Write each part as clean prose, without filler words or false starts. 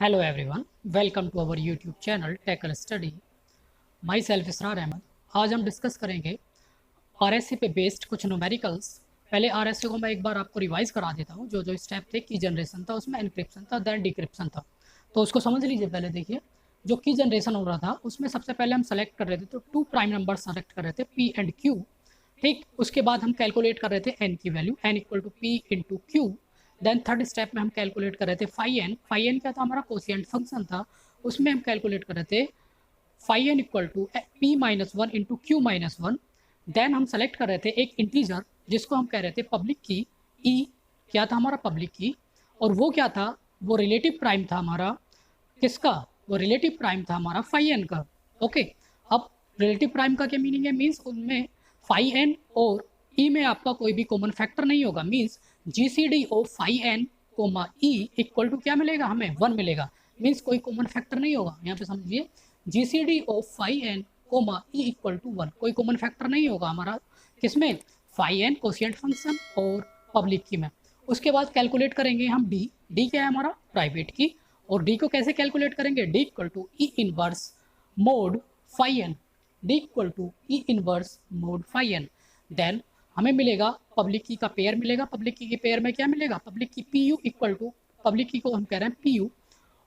Hello everyone, welcome to our YouTube channel Tackle Study. My self Israr Ahmad. आज हम discuss करेंगे RSC पे based कुछ न्यूमेरिकल्स। पहले आरएससी को मैं एक बार आपको रिवाइज करा देता हूँ। जो जो स्टेप थे, की जनरेशन था, उसमें एनक्रिप्शन था, देन डिक्रिप्शन था। तो उसको समझ लीजिए। पहले देखिए, जो की जनरेशन हो रहा था उसमें सबसे पहले हम सेलेक्ट कर रहे थे, तो 2 प्राइम नंबर सेलेक्ट कर रहे थे, पी एंड क्यू। ठीक, उसके बाद हम कैलकुलेट कर रहे थे एन की value, N equal to P into Q. Then third step में हम कैलकुलेट कर रहे थे फाई एन। फाई एन क्या था? हमारा कोशिएंट फंक्शन था। उसमें हम कैलकुलेट कर रहे थे phi N equal to P minus one into Q minus one. Then हम सेलेक्ट कर रहे थे एक इंटीजर जिसको हम कह रहे थे पब्लिक की, ई। क्या था हमारा? पब्लिक की। और वो क्या था? वो रिलेटिव प्राइम था हमारा। किसका? वो रिलेटिव प्राइम था हमारा फाई एन का। ओके, अब रिलेटिव प्राइम का क्या मीनिंग है? मीन्स उनमें फाई एन और ई में आपका कोई भी कॉमन फैक्टर नहीं होगा। Means GCD of phi N comma E equal to क्या मिलेगा हमें? 1 मिलेगा। मीन्स कोई कॉमन फैक्टर नहीं होगा। यहाँ पे समझिए, GCD of phi N comma E equal to 1, कोई कॉमन फैक्टर नहीं होगा हमारा। किसमें? फाई एन कोशिएंट फंक्शन और पब्लिक की में। उसके बाद कैलकुलेट करेंगे हम डी। डी क्या है हमारा? प्राइवेट की। और डी को कैसे कैलकुलेट करेंगे? D equal to E inverse mod phi N. D equal to E inverse mod phi N. Then हमें मिलेगा पब्लिक की का पेयर मिलेगा। पब्लिक की पेयर में क्या मिलेगा? Public key P U equal to, public key को हम कह रहे हैं पी यू,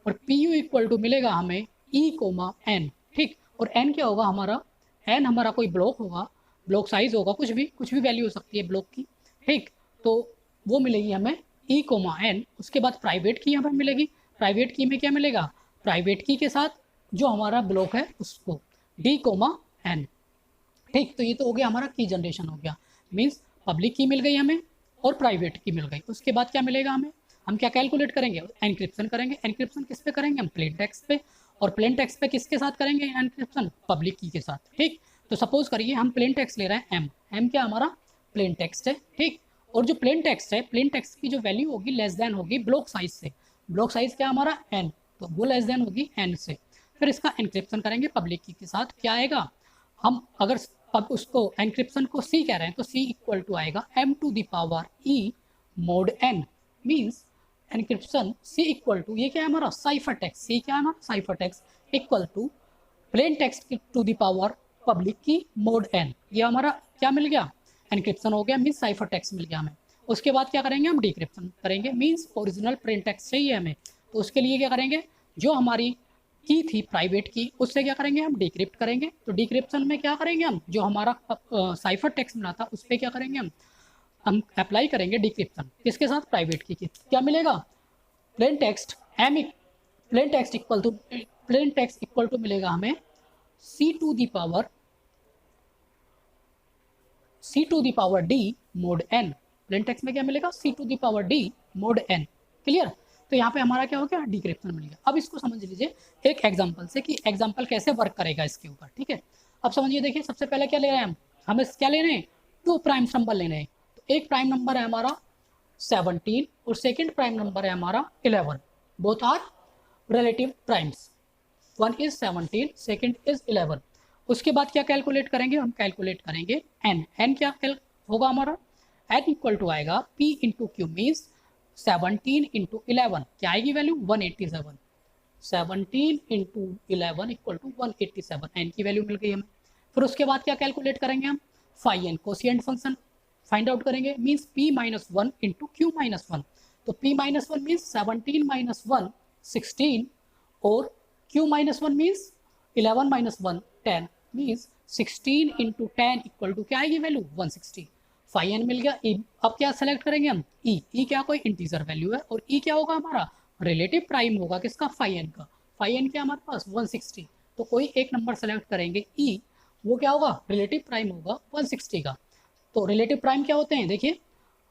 और पी यू इक्वल टू मिलेगा हमें ई कोमा एन। ठीक, और एन क्या होगा हमारा? एन हमारा कोई ब्लॉक होगा, ब्लॉक साइज होगा, कुछ भी वैल्यू हो सकती है ब्लॉक की। ठीक, तो वो मिलेगी हमें ई कोमा एन। उसके बाद प्राइवेट की यहाँ पर मिलेगी। प्राइवेट की में क्या मिलेगा? प्राइवेट की के साथ जो हमारा ब्लॉक है उसको डी कोमा एन। ठीक, तो ये तो हो गया हमारा की जनरेशन हो गया। मीन्स पब्लिक की मिल गई हमें और प्राइवेट की मिल गई। उसके बाद क्या मिलेगा हमें? हम क्या कैलकुलेट करेंगे? एनक्रिप्शन करेंगे। एनक्रिप्शन किस पे करेंगे? हम प्लेन टेक्स्ट पे। और प्लेन टेक्स्ट पे किसके साथ करेंगे एनक्रिप्शन? पब्लिक की के साथ। ठीक, तो सपोज करिए हम प्लेन टेक्स्ट ले रहे हैं एम। एम क्या हमारा? प्लेन टेक्स्ट है। ठीक, और जो प्लेन टेक्स्ट है, प्लेन टेक्स्ट की जो वैल्यू होगी लेस देन होगी ब्लॉक साइज से। ब्लॉक साइज क्या हमारा? एन, तो वो लेस देन होगी एन से। फिर इसका एनक्रिप्शन करेंगे पब्लिक की के साथ। क्या आएगा? हम अगर अब उसको एनक्रिप्शन को सी कह रहे हैं तो सी इक्वल टू आएगा M to the power E mod N. Means encryption C equal to, ये क्या है हमारा? Cipher text. सी क्या है हमारा? Cipher text equal to plain text to the power public key mod N. ये हमारा क्या मिल गया? एनक्रिप्शन हो गया। मीन्स साइफर टेक्स्ट मिल गया हमें। उसके बाद क्या करेंगे? हम डिक्रिप्शन करेंगे। मीन्स ओरिजिनल प्लेन टेक्स्ट चाहिए हमें, तो उसके लिए क्या करेंगे? जो हमारी की थी प्राइवेट की, उससे क्या करेंगे? हम डिक्रिप्ट करेंगे। तो डिक्रिप्शन में क्या करेंगे? हम जो हमारा साइफर टेक्स्ट मिला था उस पर क्या करेंगे? हम अप्लाई करेंगे डिक्रिप्शन। किसके साथ? प्राइवेट की। क्या मिलेगा? Plain text M, plain text equal to, plain text equal to मिलेगा हमें C to the power, C to the power D mod N. Plain text में क्या मिलेगा? C to the power D mod N. Clear? तो यहाँ पे हमारा क्या हो गया? डिक्रिप्शन मिल गया। अब इसको समझ लीजिए एक एग्जांपल से कि एग्जांपल कैसे वर्क करेगा इसके ऊपर। ठीक है, अब समझिए। देखिए, सबसे पहले क्या ले रहे हैं हम? हमें क्या ले रहे हैं? 2 प्राइम नंबर लेने हैं। तो एक प्राइम नंबर है हमारा 17 और सेकेंड प्राइम नंबर है हमारा 11। Both are relative primes. 1 is 17, second is 11। उसके बाद क्या कैलकुलेट करेंगे? हम कैलकुलेट करेंगे एन। एन क्या होगा हमारा? एन इक्वल टू आएगा P into Q. Means 17 into 11 क्या आएगी वैल्यू? 187। 17 into 11 equal to 187। एन की वैल्यू मिल गई हमें। फिर उसके बाद क्या कैलकुलेट करेंगे हम? Phi N quotient function find out करेंगे। Means P minus one into Q minus one. तो P minus one means 17 minus one 16, और Q minus one means 11 minus one 10। Means 16 into 10 equal to क्या आएगी value? 160। Phi N मिल गया। अब क्या select करेंगे हम? ई। ई क्या? कोई इंटीजर वैल्यू है। और ई क्या होगा हमारा? रिलेटिव प्राइम होगा। किसका? फाई एन का। फाई एन क्या हमारे पास? 160। तो कोई एक नंबर सेलेक्ट करेंगे ई, वो क्या होगा? रिलेटिव प्राइम होगा 160 का। तो रिलेटिव प्राइम क्या होते हैं? देखिए,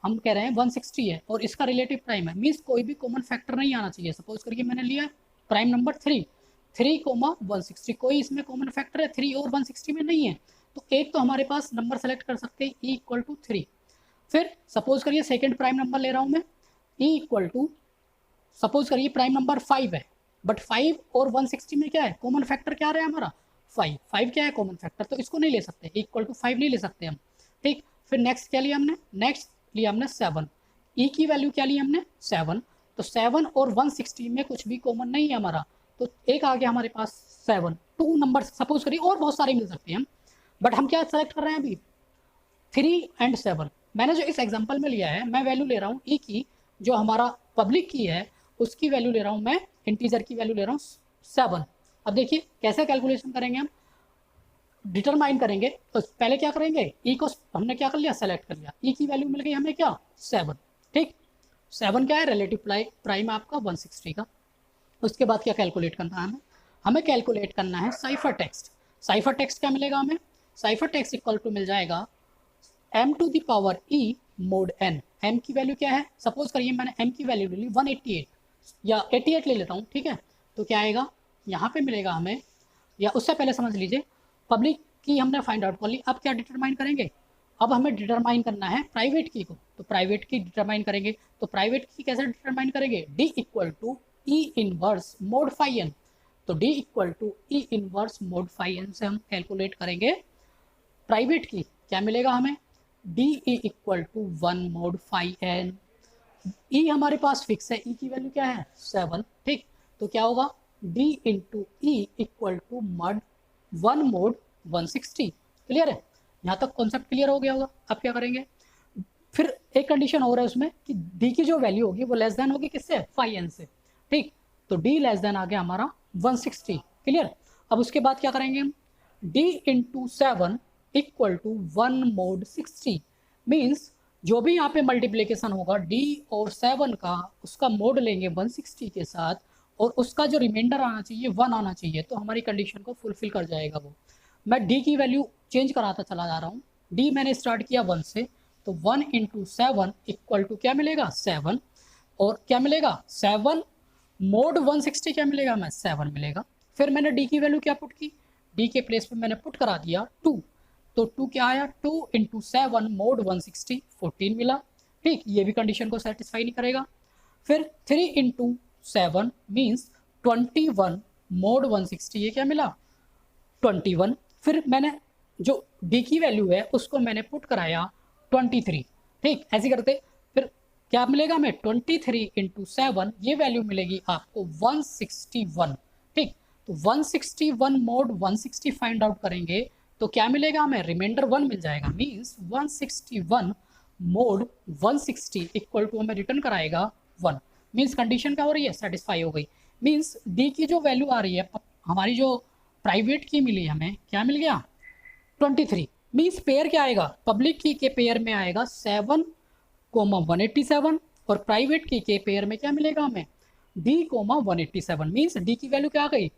हम कह रहे हैं 160 है और इसका रिलेटिव प्राइम है। मीन्स कोई भी कॉमन फैक्टर नहीं आना चाहिए। सपोज करके मैंने लिया प्राइम नंबर 3, 3 कोमा 160, कोई इसमें कॉमन फैक्टर है 3 और 160 में नहीं है। तो एक तो हमारे पास नंबर सेलेक्ट कर सकते हैं ई इक्वल टू 3। फिर सपोज करिए सेकेंड प्राइम नंबर ले रहा हूँ मैं, ई इक्वल टू, सपोज करिए प्राइम नंबर 5 है, बट 5 और 160 में क्या है? कॉमन फैक्टर क्या रहा है हमारा? 5। 5 क्या है कॉमन फैक्टर? तो इसको नहीं ले सकते, इक्वल टू 5 नहीं ले सकते हम। ठीक, फिर नेक्स्ट क्या लिया हमने? नेक्स्ट लिया हमने 7। ई की वैल्यू क्या ली हमने? 7। तो 7 और 160 में कुछ भी कॉमन नहीं है हमारा, तो एक आ गया हमारे पास 7। 2 नंबर सपोज करिए, और बहुत सारे मिल सकते हैं, बट हम क्या सेलेक्ट कर रहे हैं अभी, 3 एंड 7। मैंने जो इस एग्जाम्पल में लिया है, मैं वैल्यू ले रहा हूँ ई की, जो हमारा पब्लिक की है उसकी वैल्यू ले रहा हूँ मैं, इंटीजर की वैल्यू ले रहा हूँ 7। अब देखिए कैसे कैलकुलेशन करेंगे हम, डिटरमाइन करेंगे। तो पहले क्या करेंगे, ई को हमने क्या कर लिया, सेलेक्ट कर लिया, ई की वैल्यू मिल गई हमें क्या, 7। ठीक, 7 क्या है, रिलेटिव प्राइम आपका 160 का। उसके बाद क्या कैलकुलेट करना है हमें, हमें कैलकुलेट करना है साइफर टेक्स्ट। साइफर टेक्स्ट क्या मिलेगा हमें, साइफर टेक्स्ट इक्वल टू मिल जाएगा m to the power e mod n। m की वैल्यू क्या है, सपोज करिए मैंने m की वैल्यू ले ली 188 या 88 ले लेता हूँ, ठीक है। तो क्या आएगा यहाँ पे मिलेगा हमें, या उससे पहले समझ लीजिए पब्लिक की हमने फाइंड आउट कर ली। अब क्या डिटरमाइन करेंगे, अब हमें डिटरमाइन करना है प्राइवेट की को, तो प्राइवेट की डिटरमाइन करेंगे। तो प्राइवेट की कैसे डिटरमाइन करेंगे, d equal to E inverse mod phi n। तो d equal to E inverse mod phi n से हम कैलकुलेट करेंगे प्राइवेट की, क्या मिलेगा हमें, D E equal to 1 mod phi N. E हमारे पास फिक्स है, ई की वैल्यू क्या है 7। ठीक, तो क्या होगा d into e equal to mod 1 mod 160। Clear है, यहाँ तक कॉन्सेप्ट क्लियर हो गया होगा। अब क्या करेंगे, फिर एक कंडीशन हो रहा है उसमें कि डी की जो वैल्यू होगी वो लेस देन होगी किससे, फाई एन से। ठीक, तो डी लेस देन आ गया हमारा 160। क्लियर, अब उसके बाद क्या करेंगे हम, d into 7 equal to 1 mod 60। Means जो भी यहाँ पे मल्टीप्लीकेशन होगा d और 7 का, उसका मोड लेंगे 160 के साथ, और उसका जो रिमाइंडर आना चाहिए 1 आना चाहिए, तो हमारी कंडीशन को फुलफिल कर जाएगा वो। मैं d की वैल्यू चेंज कराता चला जा रहा हूँ। d मैंने स्टार्ट किया 1 से, तो 1 इंटू 7 इक्वल टू क्या मिलेगा 7, और क्या मिलेगा 7 मोड 160 क्या मिलेगा हमें 7 मिलेगा। फिर मैंने d की वैल्यू क्या पुट की, d के प्लेस पे मैंने पुट करा दिया 2, तो 2 क्या आया, 2 इंटू 7 मोड 160 14 मिला। ठीक, ये भी कंडीशन को सेटिस्फाई नहीं करेगा। फिर 3 इंटू 7 मीन्स 21 मोड 160, ये क्या मिला 21। फिर मैंने जो डी की वैल्यू है उसको मैंने पुट कराया 23। ठीक, ऐसे करते फिर क्या मिलेगा हमें 23 इंटू 7, ये वैल्यू मिलेगी आपको 161। ठीक, तो 161 मोड 160 फाइंड आउट करेंगे तो क्या मिलेगा हमें, रिमाइंडर 1 मिल जाएगा। मीन्स 161 मोड 160 इक्वल टू हमें रिटर्न कराएगा 1। मीन्स कंडीशन क्या हो रही है, सेटिस्फाई हो गई। मीन्स डी की जो वैल्यू आ रही है हमारी, जो प्राइवेट की मिली हमें, क्या मिल गया 23। मीन्स पेयर क्या आएगा, पब्लिक की के पेयर में आएगा 7 कोमा 187, और प्राइवेट की के पेयर में क्या मिलेगा हमें, डी कोमा 187। मीन्स डी की वैल्यू क्या आ गई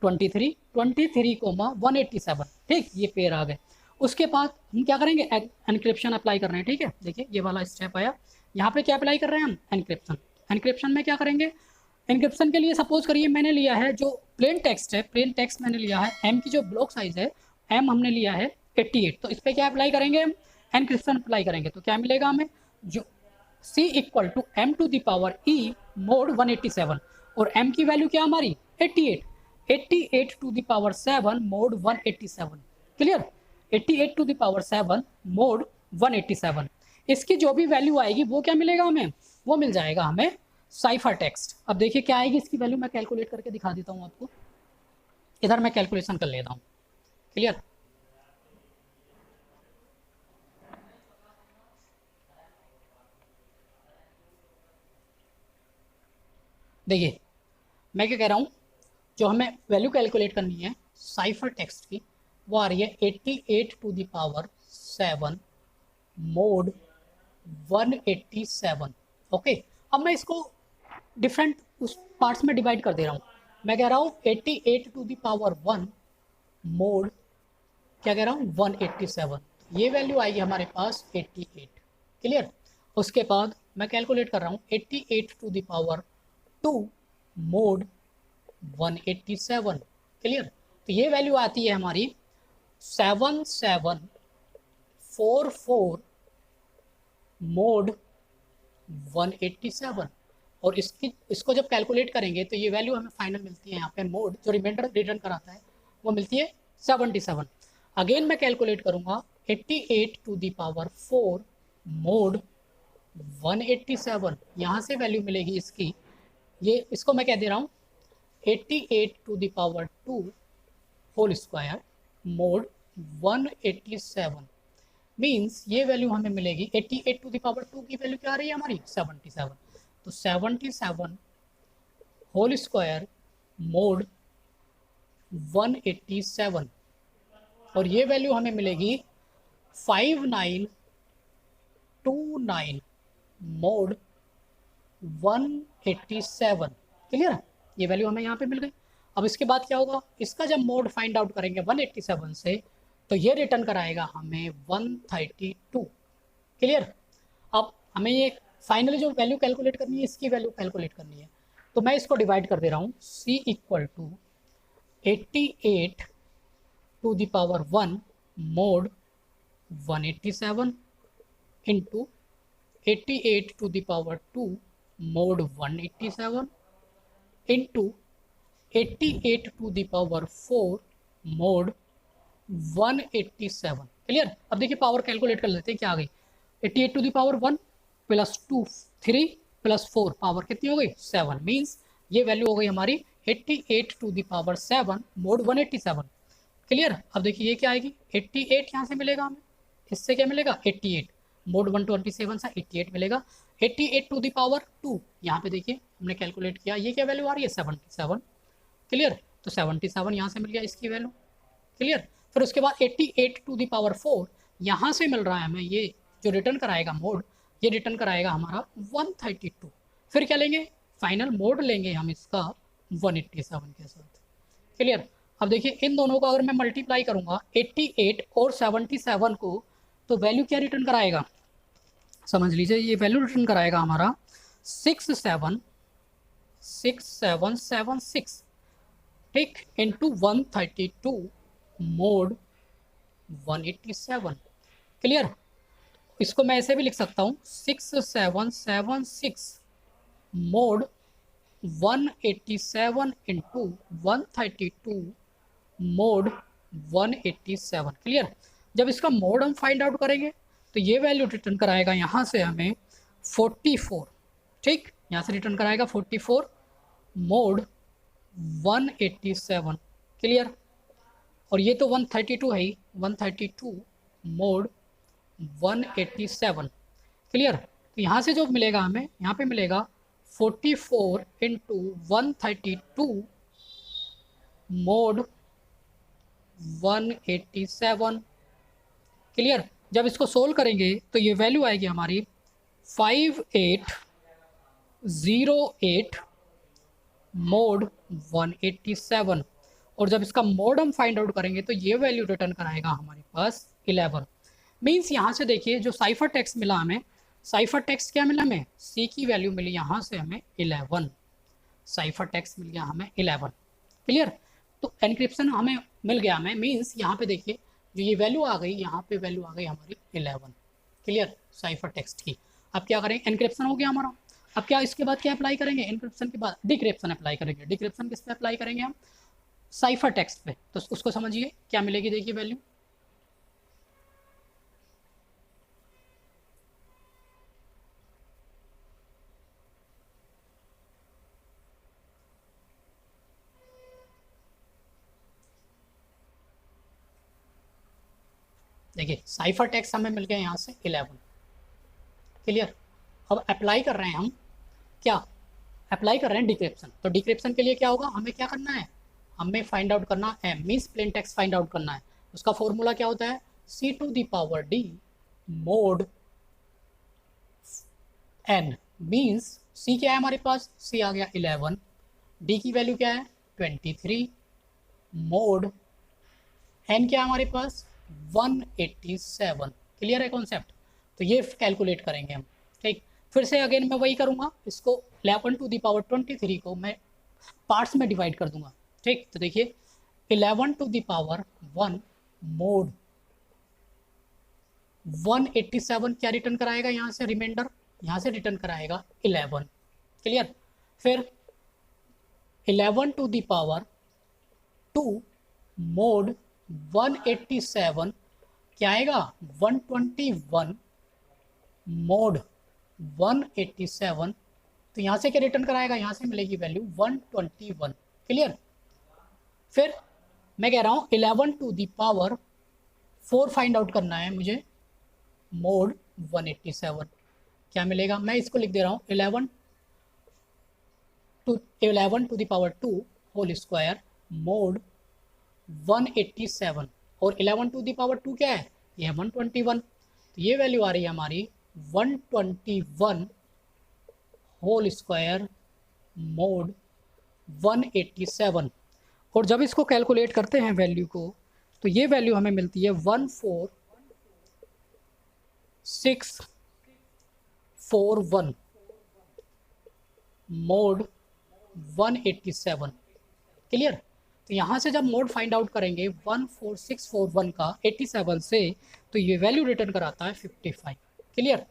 23 कोमा 187। ठीक, ये पेयर आ गए। उसके बाद हम क्या करेंगे, एनक्रिप्शन अप्लाई कर रहे हैं। ठीक है, देखिए ये वाला स्टेप आया, यहाँ पे क्या अप्लाई कर रहे हैं हम, एनक्रिप्शन। एनक्रिप्शन में क्या करेंगे, एनक्रिप्शन के लिए सपोज करिए मैंने लिया है जो प्लेन टेक्स्ट है, प्लेन टेक्स्ट मैंने लिया है, एम की जो ब्लॉक साइज है एम हमने लिया है 88, तो इस पर क्या अप्लाई करेंगे हम, एनक्रिप्शन अप्लाई करेंगे। तो क्या मिलेगा हमें, जो C equal to M to the power E mod 187, और एम की वैल्यू क्या हमारी 88, 88 to the power 7 mod 187। Clear, 88 to the power 7 mod 187। इसकी जो भी वैल्यू आएगी वो क्या मिलेगा हमें, वो मिल जाएगा हमें साइफर टेक्स्ट। अब देखिए क्या आएगी इसकी वैल्यू, मैं कैलकुलेट करके दिखा देता हूँ आपको। इधर मैं कैलकुलेशन कर लेता हूँ। क्लियर, देखिए मैं क्या कह रहा हूँ, जो हमें वैल्यू कैलकुलेट करनी है साइफर टेक्स्ट की, वो आ रही है 88 to the power 7 mod 187। Okay, अब मैं इसको डिफरेंट उस पार्ट्स में डिवाइड कर दे रहा हूँ। मैं कह रहा हूँ 88 टू द पावर 1 मोड, क्या कह रहा हूँ 187, ये वैल्यू आएगी हमारे पास 88। क्लियर, उसके बाद मैं कैलकुलेट कर रहा हूँ 88 to the power 2 mod 187। Clear, तो ये वैल्यू आती है हमारी 7744 मोड 187, और इसको जब कैलकुलेट करेंगे तो ये वैल्यू हमें फाइनल मिलती है यहाँ पे, मोड जो रिमाइंडर रिटर्न कराता है वो मिलती है 77। अगेन मैं कैलकुलेट करूँगा 88 टू द पावर 4 मोड 187, यहाँ से वैल्यू मिलेगी इसकी, ये इसको मैं क्या दे रहा हूँ 88 to the power 2 whole square mod 187, means ये वैल्यू हमें मिलेगी 88 टू द पावर 2 की वैल्यू क्या आ रही है हमारी 77, तो 77 होल स्क्वायर मोड 187, और ये वैल्यू हमें मिलेगी 5929 मोड 187। क्लियर, ये वैल्यू हमें यहाँ पे मिल गई। अब इसके बाद क्या होगा, इसका जब मोड फाइंड आउट करेंगे 187 से, तो ये रिटर्न कराएगा हमें 132। क्लियर, अब हमें ये फाइनली जो वैल्यू कैलकुलेट करनी है, इसकी वैल्यू कैलकुलेट करनी है, तो मैं इसको डिवाइड कर दे रहा हूँ, c equal to 88 to the power 1 mod 187 into 88 to the power 2 mod 187 into 88 to the power 4 mod 187। Clear, अब देखिए पावर कैलकुलेट कर लेते हैं, क्या आ गई 88 to the power 1 plus 2 3 plus 4 power कितनी हो गई 7, मीन्स ये वैल्यू हो गई हमारी 88 to the power 7 mod 187। Clear, अब देखिए ये क्या आएगी 88 यहाँ से मिलेगा हमें, इससे क्या मिलेगा 88 मोड 127 से 88 मिलेगा, 88 टू द पावर 2 यहाँ पे देखिए हमने कैलकुलेट किया, ये क्या वैल्यू आ रही है 77। क्लियर, तो 77 यहाँ से मिल गया इसकी वैल्यू। क्लियर, फिर उसके बाद 88 टू द पावर 4 यहाँ से मिल रहा है हमें, ये जो रिटर्न कराएगा मोड, ये रिटर्न कराएगा हमारा 132। फिर क्या लेंगे, फाइनल मोड लेंगे हम इसका 187 के साथ। क्लियर, अब देखिए इन दोनों को अगर मैं मल्टीप्लाई करूंगा 88 और 77 को, तो वैल्यू क्या रिटर्न कराएगा, समझ लीजिए ये वैल्यू रिटर्न कराएगा हमारा 676776, ठीक, इंटू 132 मोड 187। क्लियर, इसको मैं ऐसे भी लिख सकता हूँ 6776 मोड 187 इंटू 132 मोड 187। क्लियर, जब इसका मोड हम फाइंड आउट करेंगे तो ये वैल्यू रिटर्न कराएगा यहाँ से हमें 44, ठीक, यहाँ से रिटर्न कराएगा 44 मोड 187। क्लियर, और ये तो 132 है ही, 132 मोड 187। क्लियर, तो यहाँ से जो मिलेगा हमें, यहाँ पे मिलेगा 44 इंटू 132 मोड 187। क्लियर, जब इसको सोल्व करेंगे तो ये वैल्यू आएगी हमारी 5808 मोड 187, और जब इसका मोड हम फाइंड आउट करेंगे तो ये वैल्यू रिटर्न कराएगा हमारे पास 11। मीन्स यहाँ से देखिए जो साइफर टेक्स्ट मिला हमें, साइफर टेक्स्ट क्या मिला हमें, सी की वैल्यू मिली यहाँ से हमें 11, साइफर टेक्स्ट मिल गया हमें 11। क्लियर, तो एनक्रिप्शन हमें मिल गया हमें, मीन्स यहाँ पे देखिए जो ये वैल्यू आ गई, यहाँ पे वैल्यू आ गई हमारी 11। क्लियर, साइफर टेक्स्ट की। अब क्या करेंगे, एनक्रिप्शन हो गया हमारा, अब क्या इसके बाद क्या अप्लाई करेंगे, एनक्रिप्शन के बाद डिक्रिप्शन अप्लाई करेंगे। डिक्रिप्शन किस पे अप्लाई करेंगे हम, साइफर टेक्स्ट पे, तो उसको समझिए क्या मिलेगी, देखिए वैल्यू, देखिए साइफर टेक्स्ट हमें मिल गया यहाँ से 11। क्लियर, अब अप्लाई कर रहे हैं हम, क्या अप्लाई कर रहे हैं डिक्रिप्शन, तो डिक्रिप्शन के लिए क्या होगा, हमें क्या करना है, हमें फाइंड आउट करना है means plain text find out करना है। उसका फॉर्मूला क्या होता है, C to the power D mod N, means C क्या है हमारे पास, सी आ गया 11, डी की वैल्यू क्या है 23, मोड एन क्या है हमारे पास 187। क्लियर है कॉन्सेप्ट, तो ये कैलकुलेट करेंगे हम, ठीक। फिर से अगेन मैं वही करूँगा, इसको 11 टू द पावर 23 को मैं पार्ट्स में डिवाइड कर दूंगा, ठीक। तो देखिए 11 टू द पावर 1 मोड 187 क्या रिटर्न कराएगा, यहाँ से रिमाइंडर, यहाँ से रिटर्न कराएगा 11। क्लियर, फिर 11 टू द पावर 2 मोड 187 क्या आएगा 121 मोड 187, तो यहाँ से क्या रिटर्न कराएगा, यहाँ से मिलेगी वैल्यू 121। क्लियर। फिर मैं कह रहा हूँ 11 to the power 4 find out करना है मुझे, मोड 187 क्या मिलेगा, मैं इसको लिख दे रहा हूँ 11 to the power 2 whole square mod 187, और 11 टू द पावर 2 क्या है, ये है 121, तो ये वैल्यू आ रही है हमारी 121 होल स्क्वायर मोड 187। और जब इसको कैलकुलेट करते हैं वैल्यू को, तो ये वैल्यू हमें मिलती है 14641 मोड 187। क्लियर। तो यहाँ से जब मोड फाइंड आउट करेंगे 14641 का 87 से, तो ये वैल्यू रिटर्न कराता है 55। क्लियर।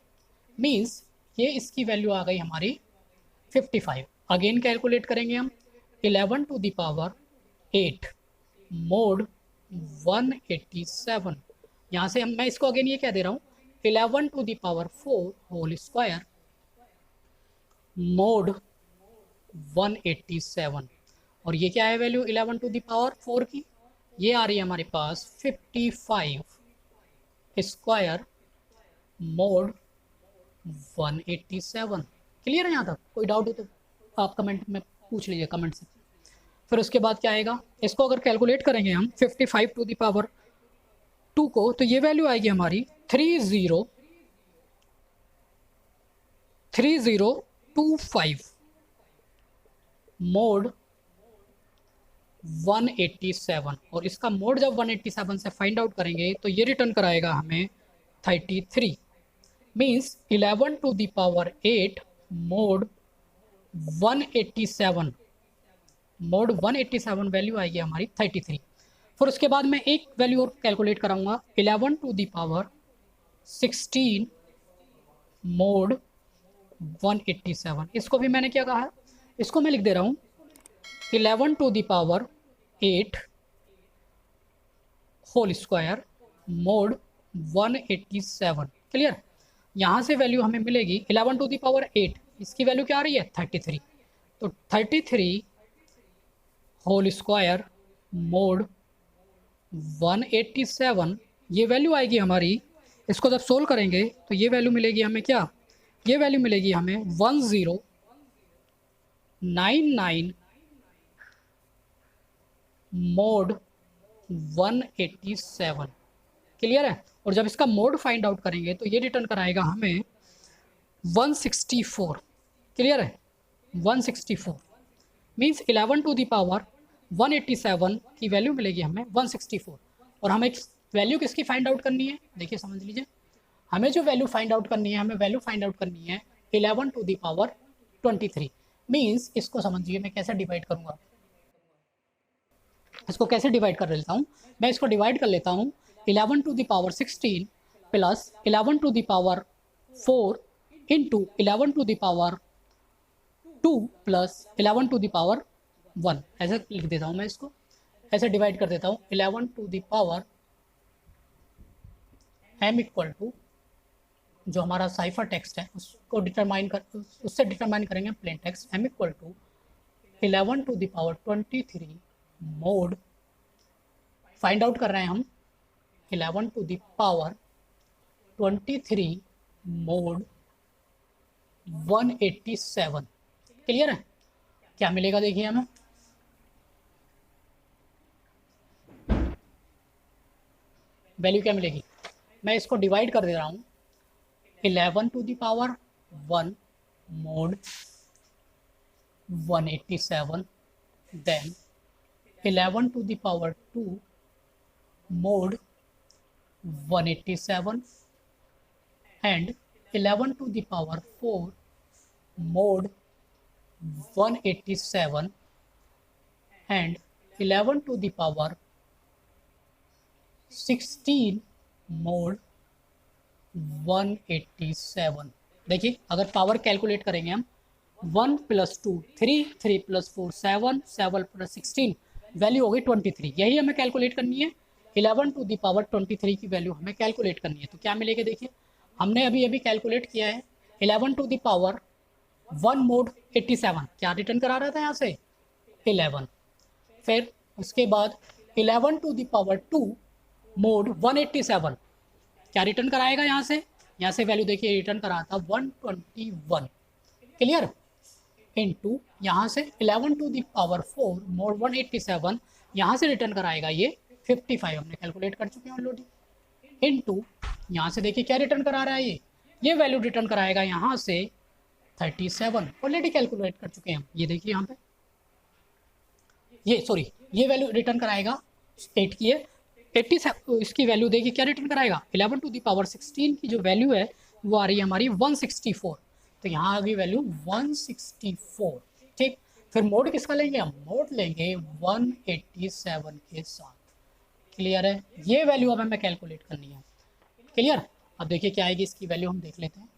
मीन्स ये इसकी वैल्यू आ गई हमारी 55। अगेन कैलकुलेट करेंगे हम 11 टू द पावर 8 मोड 187। यहाँ से मैं इसको अगेन ये क्या दे रहा हूँ 11 to the power 4 whole square mod 187, और ये क्या है वैल्यू 11 टू द पावर 4 की, ये आ रही है हमारे पास 55 स्क्वायर मोड 187। क्लियर है यहाँ तक, कोई डाउट हो तो आप कमेंट में पूछ लीजिए, कमेंट से। फिर उसके बाद क्या आएगा, इसको अगर कैलकुलेट करेंगे हम 55 टू द पावर 2 को, तो ये वैल्यू आएगी हमारी 3025 मोड 187, और इसका मोड जब 187 से फाइंड आउट करेंगे तो ये रिटर्न कराएगा हमें 33। Means 11 to the power 8 mod 187, mod 187 value आएगी हमारी 33। फिर उसके बाद मैं एक वैल्यू और कैलकुलेट कराऊंगा 11 टू द पावर 16 मोड 187। इसको भी मैंने क्या कहा, इसको मैं लिख दे रहा हूँ 11 to the power 8 whole square mod 187। Clear. यहाँ से वैल्यू हमें मिलेगी 11 टू द पावर 8, इसकी वैल्यू क्या आ रही है 33, तो 33 होल स्क्वायर मोड 187, ये वैल्यू आएगी हमारी, इसको जब सोल्व करेंगे तो ये वैल्यू मिलेगी हमें क्या, ये वैल्यू मिलेगी हमें 1099 मोड 187। क्लियर है। और जब इसका मोड फाइंड आउट करेंगे तो ये रिटर्न कराएगा हमें 164। क्लियर है। 164 मीन्स 11 टू द पावर 187 की वैल्यू मिलेगी हमें 164। और हमें वैल्यू किसकी फाइंड आउट करनी है, देखिए समझ लीजिए, हमें जो वैल्यू फाइंड आउट करनी है, हमें वैल्यू फाइंड आउट करनी है 11 टू द पावर 23। मीन्स इसको समझिए मैं कैसे डिवाइड करूँगा, इसको कैसे डिवाइड कर लेता हूँ, मैं इसको डिवाइड कर लेता हूँ 11 to the power 16 plus 11 to the power 4 into 11 to the power 2 plus 11 to the power 1, ऐसे लिख देता हूँ मैं, इसको ऐसे डिवाइड कर देता हूँ 11 to the power m equal to जो हमारा साइफर टेक्स्ट है उसको डिटरमाइन कर, उससे डिटरमाइन करेंगे plain text, m equal to 11 to the power 23 mod, find out कर रहे हैं हम 11 to the power 23 mod 187। Clear है। क्या मिलेगा देखिए हमें, वैल्यू क्या मिलेगी, मैं इसको डिवाइड कर दे रहा हूँ 11 to the power 1 mod 187, then 11 to the power 2 mode 187 and 11 to the power 4 mode 187 and 11 to the power 16 mode 187। देखिए अगर पावर कैलकुलेट करेंगे हम 1 प्लस 2 3, 3 प्लस 4 7, 7 प्लस 16 वैल्यू होगी 23। यही हमें कैलकुलेट करनी है, 11 टू द पावर 23 की वैल्यू हमें कैलकुलेट करनी है। तो क्या मिलेगा देखिए, हमने अभी कैलकुलेट किया है 11 टू द पावर 1 मोड 87 क्या रिटर्न करा रहा था यहाँ से 11। फिर उसके बाद 11 टू द पावर 2 मोड 187 क्या रिटर्न कराएगा यहाँ से वैल्यू देखिए रिटर्न करा था 121। क्लियर। इनटू यहाँ से 11 टू द पावर 4 मोड 187 यहाँ से रिटर्न कराएगा ये 55 हमने कैलकुलेट कर चुके हैं ऑलरेडी। इनटू यहाँ से देखिए क्या रिटर्न करा रहा है ये वैल्यू रिटर्न कराएगा यहाँ से 37 ऑलरेडी कैलकुलेट कर चुके हैं हम। ये देखिए यहाँ पे ये वैल्यू रिटर्न कराएगा 8 की है 87 इसकी वैल्यू देखिए क्या रिटर्न कराएगा 11 टू द पावर 16 की जो वैल्यू है वो आ रही है हमारी 164। तो यहाँ आ गई वैल्यू 164। ठीक। फिर मोड किसका लेंगे हम मोड लेंगे 187 के साथ। क्लियर है। ये वैल्यू अब हमें कैलकुलेट करनी है। क्लियर। अब देखिए क्या आएगी इसकी वैल्यू हम देख लेते हैं।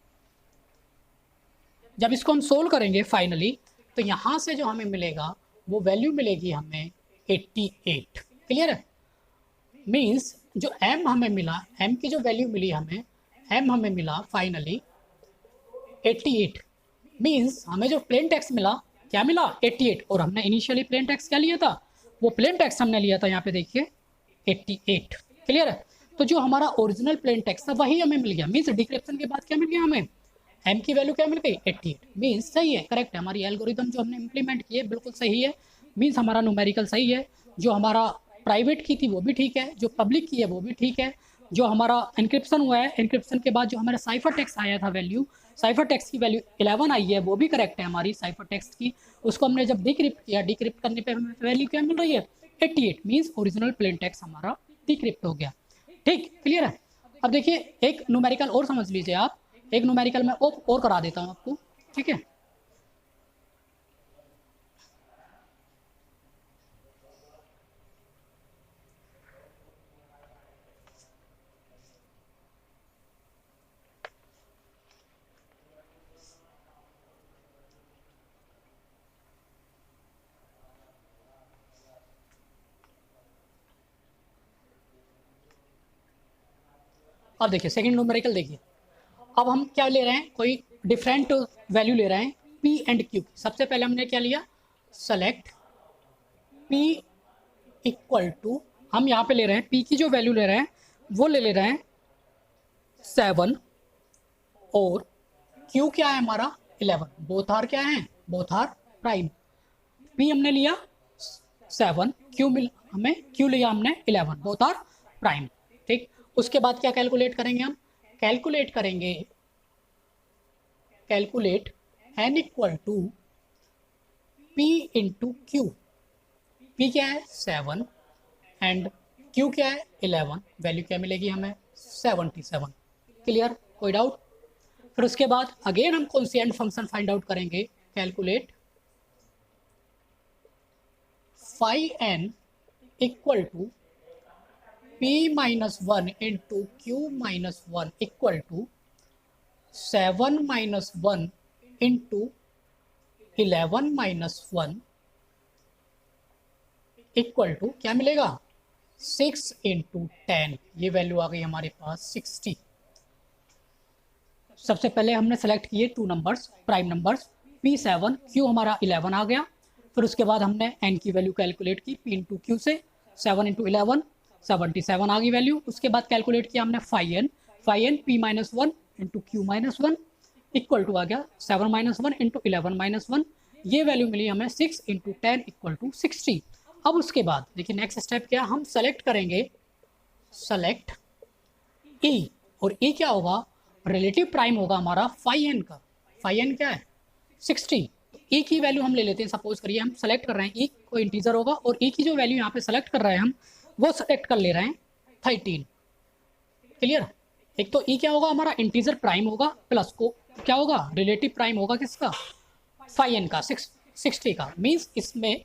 जब इसको हम सोल्व करेंगे फाइनली तो यहाँ से जो हमें मिलेगा वो वैल्यू मिलेगी हमें 88। क्लियर है। मीन्स जो m हमें मिला m की जो वैल्यू मिली हमें मिला फाइनली 88। मीन्स हमें जो प्लेन टेक्स्ट मिला क्या मिला 88 और हमने इनिशियली प्लेन टेक्स्ट क्या लिया था वो प्लेन टेक्स्ट हमने लिया था यहाँ पे देखिए 88। क्लियर है। तो जो हमारा ओरिजिनल प्लेन टेक्स्ट था वही हमें मिल गया। मीन्स डिक्रिप्शन के बाद क्या मिल गया हमें m की वैल्यू क्या मिल गई 88। मीन्स सही है करेक्ट है। हमारी एल्गोरिथम जो हमने इम्प्लीमेंट की है बिल्कुल सही है। मीन्स हमारा न्यूमेरिकल सही है। जो हमारा प्राइवेट की थी वो भी ठीक है जो पब्लिक की है वो भी ठीक है। जो हमारा एनक्रिप्शन हुआ है एनक्रिप्शन के बाद जो हमारा साइफर टेक्स्ट आया था वैल्यू साइफर टेक्स्ट की वैल्यू 11 आई है वो भी करेक्ट है हमारी साइफर टेक्स्ट की। उसको हमने जब डिक्रिप्ट किया डिक्रिप्ट करने पे हमें वैल्यू क्या मिल रही है 88। मीन्स ओरिजिनल प्लेन टेक्स्ट हमारा डिक्रिप्ट हो गया। ठीक। क्लियर है। अब देखिए एक न्यूमेरिकल और समझ लीजिए आप। एक न्यूमेरिकल में और करा देता हूँ आपको। ठीक है। अब देखिए सेकंड न्यूमेरिकल देखिए। अब हम क्या ले रहे हैं कोई डिफरेंट वैल्यू ले रहे हैं p एंड q। सबसे पहले हमने क्या लिया सेलेक्ट p इक्वल टू हम यहाँ पे ले रहे हैं p की जो वैल्यू ले रहे हैं वो ले रहे हैं 7 और q क्या है हमारा 11। बोथ आर क्या है बोथ आर प्राइम। p हमने लिया 7 हमें q लिया हमने 11 बोथ आर प्राइम। ठीक। उसके बाद क्या कैलकुलेट करेंगे हम calculate n equal to p into q. p क्या है 7 एंड q क्या है 11। वैल्यू क्या मिलेगी हमें 77। क्लियर। कोई डाउट। फिर उसके बाद अगेन हम कोएफिशिएंट फंक्शन फाइंड आउट करेंगे। Calculate 5n equal to p minus 1 into Q minus 1 equal to 7 minus 1 into 11 minus 1 equal to क्या मिलेगा 6 इंटू 10। ये वैल्यू आ गई हमारे पास 60। सबसे पहले हमने सेलेक्ट किए 2 numbers prime numbers p7 q हमारा 11 आ गया। फिर उसके बाद हमने n की वैल्यू कैलकुलेट की p इंटू क्यू से 7 इंटू 11 77 आ गई वैल्यू। उसके बाद कैलकुलेट किया हमने 5n p minus 1 into Q minus 1 equal to आ गया 7 माइनस 1 इंटू 11 माइनस 1। ये वैल्यू मिली हमें 6 इंटू 10 इक्वल टू 60। अब उसके बाद देखिए नेक्स्ट स्टेप क्या हम सेलेक्ट करेंगे सेलेक्ट e और e क्या होगा रिलेटिव प्राइम होगा हमारा 5n का। 5n क्या है 60। e की वैल्यू हम ले लेते हैं। सपोज करिए हम सेलेक्ट कर रहे हैं e को इंटीजर होगा और e की जो वैल्यू यहाँ पे सेलेक्ट कर रहे हैं हम वो सेलेक्ट कर ले रहे हैं 13। क्लियर। एक तो e क्या होगा हमारा इंटीजर प्राइम होगा प्लस को क्या होगा रिलेटिव प्राइम होगा किसका 5n का 60 का। मीन्स इसमें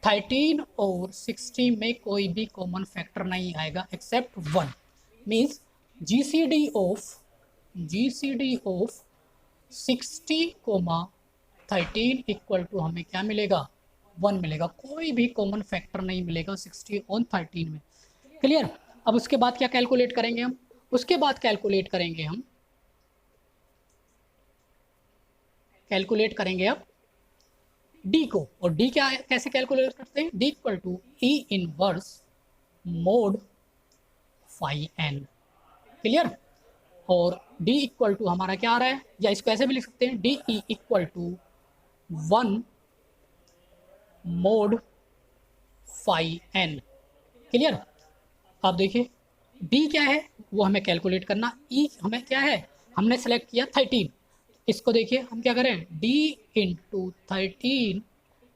13 और 60 में कोई भी कॉमन फैक्टर नहीं आएगा except 1। Means GCD of 60 comma 13 equal to हमें क्या मिलेगा 1 मिलेगा। कोई भी कॉमन फैक्टर नहीं मिलेगा 60 और 13 में। क्लियर। अब उसके बाद क्या कैलकुलेट करेंगे हम उसके बाद कैलकुलेट करेंगे हम कैलकुलेट करेंगे अब डी को, और डी क्या कैसे कैलकुलेट करते हैं, d equal to E inverse mod five n. Clear. और डी इक्वल टू हमारा क्या आ रहा है, या इसको ऐसे भी लिख सकते हैं, d E equal to 1 mod five n. Clear. आप देखिए डी क्या है वो हमें कैलकुलेट करना, ई हमें क्या है, हमने सेलेक्ट किया 13। इसको देखिए हम क्या करें, d into 13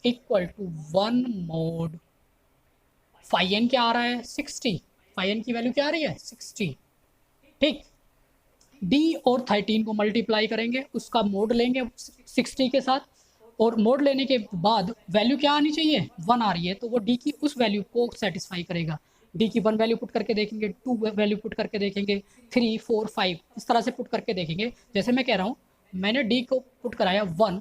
equal to 1 mod five n क्या आ रहा है 60, फाइव एन की वैल्यू क्या आ रही है 60। ठीक, डी और 13 को मल्टीप्लाई करेंगे, उसका मोड लेंगे 60 के साथ, और मोड लेने के बाद वैल्यू क्या आनी चाहिए 1 आ रही है, तो वो डी की उस वैल्यू को सेटिस्फाई करेगा। डी की 1 वैल्यू पुट करके देखेंगे, 2 वैल्यू पुट करके देखेंगे, 3 4 5 इस तरह से पुट करके देखेंगे। जैसे मैं कह रहा हूँ, मैंने डी को पुट कराया 1,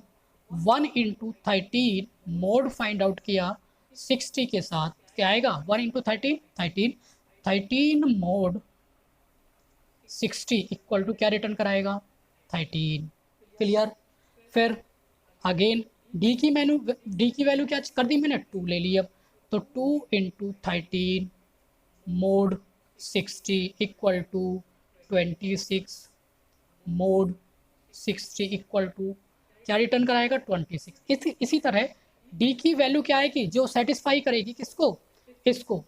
1 इंटू 13 मोड फाइंड आउट किया 60 के साथ, क्या आएगा 1 इंटू 13 13 मोड 60 इक्वल टू क्या रिटर्न कराएगा 13। क्लियर। फिर अगेन डी की वैल्यू क्या कर दी मैंने 2 ले ली, अब तो 2 into 13 mod 60 equal to 26 mod 60 equal to क्या रिटर्न कराएगा 26। इसी तरह डी की वैल्यू क्या आएगी जो सेटिस्फाई करेगी किसको, इसको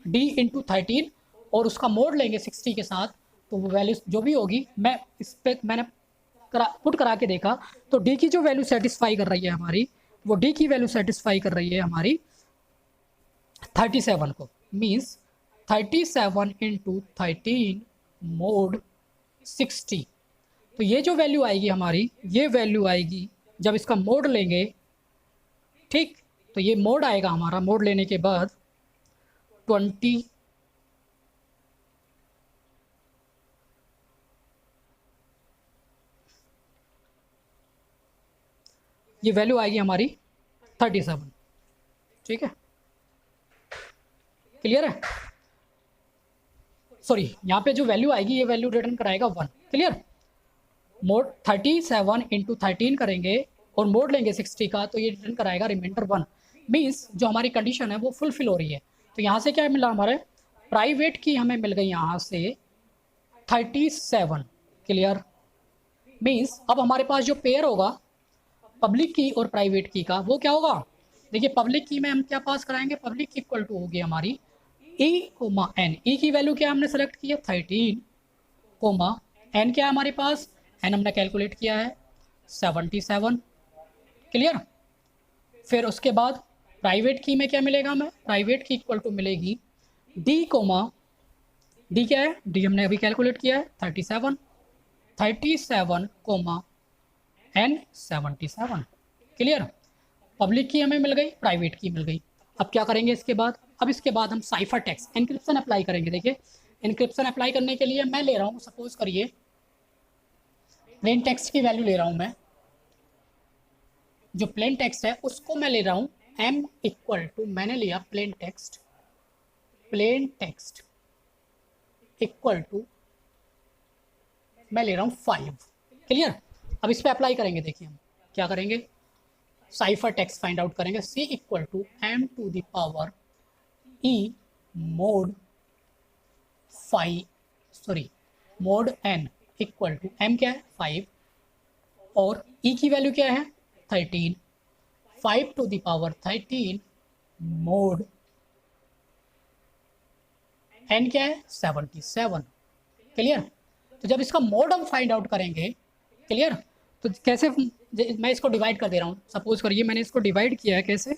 डी इंटू 13 और उसका मोड लेंगे 60 के साथ, तो वो वैल्यू जो भी होगी, मैं इस पर मैंने पुट करा के देखा, तो डी की जो वैल्यू सेटिस्फाई कर रही है हमारी, वो डी की वैल्यू सेटिस्फाई कर रही है हमारी 37 को, मीन्स 37 इंटू 13 मोड 60। तो ये जो वैल्यू आएगी हमारी, ये वैल्यू आएगी जब इसका मोड लेंगे। ठीक, तो ये मोड आएगा हमारा, मोड लेने के बाद 20 ये वैल्यू आएगी हमारी 37। ठीक है, क्लियर है। सॉरी, यहाँ पे जो वैल्यू आएगी ये वैल्यू रिटर्न कराएगा 1। क्लियर। मोड 37 इंटू 13 करेंगे और मोड लेंगे 60 का, तो ये रिटर्न कराएगा रिमाइंडर 1। मीन्स जो हमारी कंडीशन है वो फुलफिल हो रही है। तो यहाँ से क्या मिला हमारे, प्राइवेट की हमें मिल गई यहाँ से 37। क्लियर। मीन्स अब हमारे पास जो पेयर होगा पब्लिक की और प्राइवेट की का, वो क्या होगा, देखिए पब्लिक की में हम क्या पास कराएंगे, पब्लिक की इक्वल टू होगी हमारी ई कोमा एन। ई की वैल्यू क्या हमने सेलेक्ट की है 13 कोमा एन क्या है हमारे पास, एन हमने कैलकुलेट किया है 77। क्लियर। फिर उसके बाद प्राइवेट की में क्या मिलेगा हमें, प्राइवेट की इक्वल टू मिलेगी डी कोमा, डी क्या है, डी हमने अभी कैलकुलेट किया है 37 कोमा एन 77। क्लियर। पब्लिक की हमें मिल गई, प्राइवेट की मिल गई। अब क्या करेंगे इसके बाद, अब इसके बाद हम साइफर टेक्स्ट एनक्रिप्शन अप्लाई करेंगे। देखिए एनक्रिप्शन अप्लाई करने के लिए मैं ले रहा हूँ, सपोज करिए प्लेन टेक्स्ट की वैल्यू ले रहा हूँ मैं, जो प्लेन टेक्स्ट है उसको मैं ले रहा हूँ एम इक्वल टू, मैंने लिया प्लेन टेक्स्ट इक्वल टू मैं ले रहा हूँ 5। क्लियर। अब इस पर अप्लाई करेंगे। देखिए हम क्या करेंगे, साइफर टेक्स्ट फाइंड आउट करेंगे, C equal to M to the power E mod mod N equal to M क्या है 5 और ई की वैल्यू क्या है 13, 5 to the power 13 mod n क्या है 77। क्लियर। तो जब इसका मोड हम फाइंड आउट करेंगे, क्लियर, तो कैसे, मैं इसको डिवाइड कर दे रहा हूँ, सपोज करिए मैंने इसको डिवाइड किया है, कैसे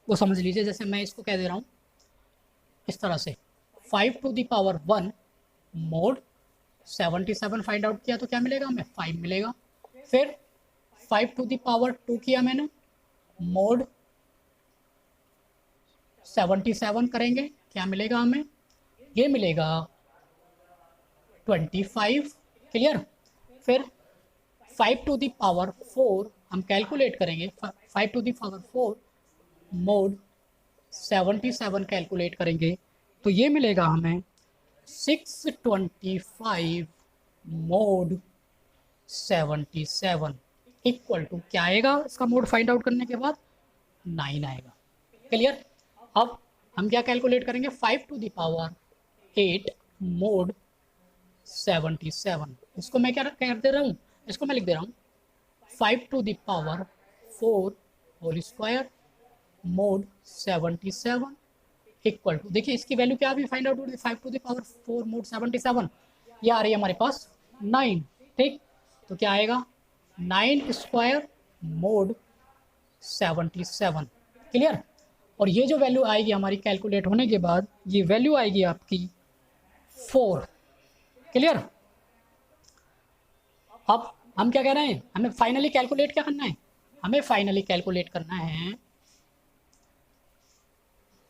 वो समझ लीजिए। जैसे मैं इसको कह दे रहा हूँ इस तरह से, 5 to the power 1 mod 77 find out किया तो क्या मिलेगा हमें 5 मिलेगा। फिर 5 टू द पावर 2 किया मैंने, मोड 77 करेंगे, क्या मिलेगा हमें, ये मिलेगा 25। क्लियर। फिर 5 टू द पावर 4 हम कैलकुलेट करेंगे, 5 to the power 4 mod 77 calculate करेंगे तो ये मिलेगा हमें 625 मोड 77। इक्वल टू क्या आएगा इसका मोड फाइंड आउट करने के बाद 9 आएगा। क्लियर। अब हम क्या कैलकुलेट करेंगे 5 टू द पावर 8 मोड 77। इसको मैं क्या कर दे रहा हूँ, इसको मैं लिख दे रहा हूँ 5 to the power 4 whole square mod 77 equal to, देखिए इसकी वैल्यू क्या भी फाइंड आउट होगी 5 टू द पावर 4 मोड 77, ये आ रही है हमारे पास 9। ठीक, तो क्या आएगा 9 स्क्वायर मोड 77। क्लियर। और ये जो वैल्यू आएगी हमारी कैलकुलेट होने के बाद, ये वैल्यू आएगी आपकी 4। क्लियर। अब हम क्या कह रहे हैं, हमें फाइनली कैलकुलेट क्या करना है, हमें फाइनली कैलकुलेट करना है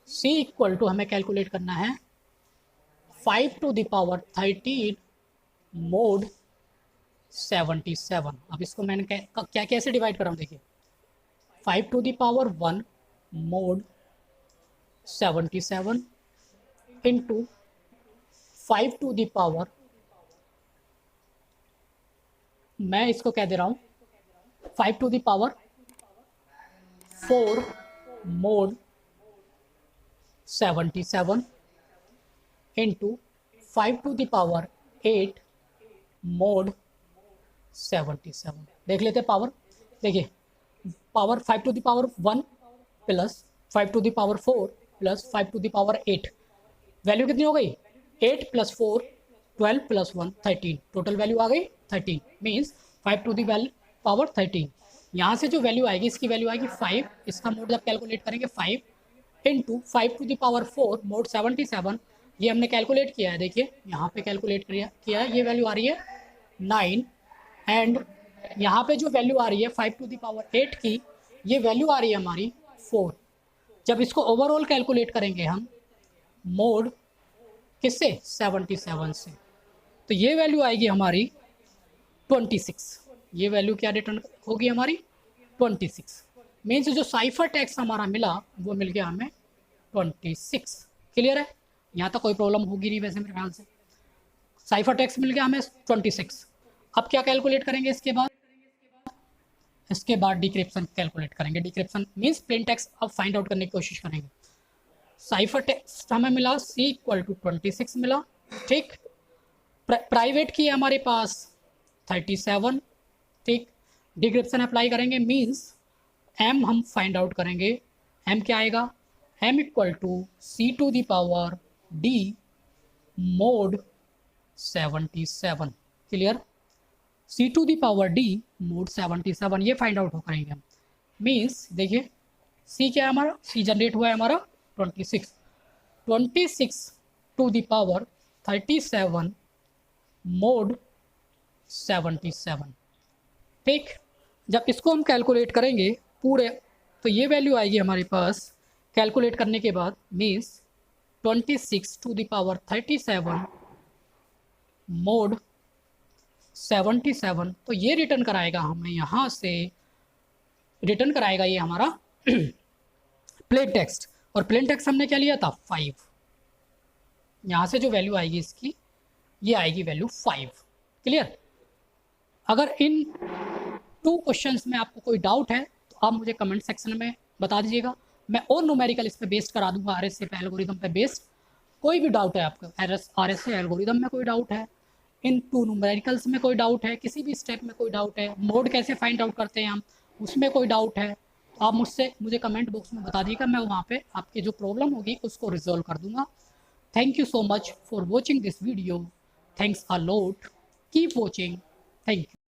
c इक्वल टू, हमें कैलकुलेट करना है 5 टू द पावर 13 मोड 77। अब इसको मैंने क्या कैसे डिवाइड कर रहा हूँ, देखिए 5 to the power 1 mod 77 into 5 to the power, मैं इसको कह दे रहा हूँ 5 to the power 4 mod 77 into 5 to the power 8 mod 77। देख लेते हैं पावर, देखिए power 5 to the power 1 plus 5 to the power 4 plus 5 to the power 8, value कितनी हो गई 8 प्लस 4 12 प्लस 1 13, टोटल वैल्यू आ गई 13, मीन्स 5 टू द पावर 13। यहाँ से जो वैल्यू आएगी इसकी वैल्यू आएगी 5, इसका मोड जब कैलकुलेट करेंगे 5 into 5 to the power 4 mod 77, ये हमने कैलकुलेट किया है, देखिए यहाँ पे कैलकुलेट किया है, ये वैल्यू आ रही है 9 एंड यहाँ पे जो वैल्यू आ रही है 5 टू द पावर 8 की, ये वैल्यू आ रही है हमारी 4। जब इसको ओवरऑल कैलकुलेट करेंगे हम मोड किससे 77 से, तो ये वैल्यू आएगी हमारी 26। ये वैल्यू क्या रिटर्न होगी हमारी 26, मीन्स जो साइफर टैक्स हमारा मिला वो मिल गया हमें 26। क्लियर है, यहाँ तक कोई प्रॉब्लम होगी नहीं वैसे मेरे ख्याल से, साइफर टैक्स मिल गया हमें 26। अब क्या कैलकुलेट करेंगे इसके बाद, इसके बाद डिक्रिप्शन कैलकुलेट करेंगे। डिक्रिप्शन मीन्स प्लेन टैक्स अब फाइंड आउट करने की कोशिश करेंगे। साइफर टेक्स्ट हमें मिला c इक्वल टू 26 मिला। ठीक, प्राइवेट की है हमारे पास 37। ठीक, डिक्रिप्शन अप्लाई करेंगे मीन्स m हम फाइंड आउट करेंगे, m क्या आएगा m equal to c to the power d mod 77। Clear, c to the power d mod 77 ये फाइंड आउट करेंगे हम, मीन्स देखिए c क्या है हमारा, c जनरेट हुआ है हमारा 26 टू द पावर 37 मोड 77। ठीक, जब इसको हम कैलकुलेट करेंगे पूरे, तो ये वैल्यू आएगी हमारे पास कैलकुलेट करने के बाद, means 26 to the power 37 mod 77, तो ये रिटर्न कराएगा हमें, यहाँ से रिटर्न कराएगा ये हमारा प्लेन टेक्स्ट, और प्लेन टेक्स्ट हमने क्या लिया था 5। यहाँ से जो वैल्यू आएगी इसकी, ये आएगी वैल्यू 5। क्लियर। अगर इन 2 क्वेश्चंस में आपको कोई डाउट है तो आप मुझे कमेंट सेक्शन में बता दीजिएगा, मैं और न्यूमेरिकल इस पे बेस्ड करा दूंगा, आरएसए पे एल्गोरिदम पे बेस्ड। कोई भी डाउट है आपका, आरएसए एल्गोरिदम में कोई डाउट है, इन 2 न्यूमेरिकल्स में कोई डाउट है, किसी भी स्टेप में कोई डाउट है, मोड कैसे फाइंड आउट करते हैं हम उसमें कोई डाउट है, तो आप मुझे कमेंट बॉक्स में बता दीजिएगा, मैं वहाँ पे आपकी जो प्रॉब्लम होगी उसको रिजॉल्व कर दूंगा। Thank you so much for watching this video, thanks a lot, keep watching, thank you.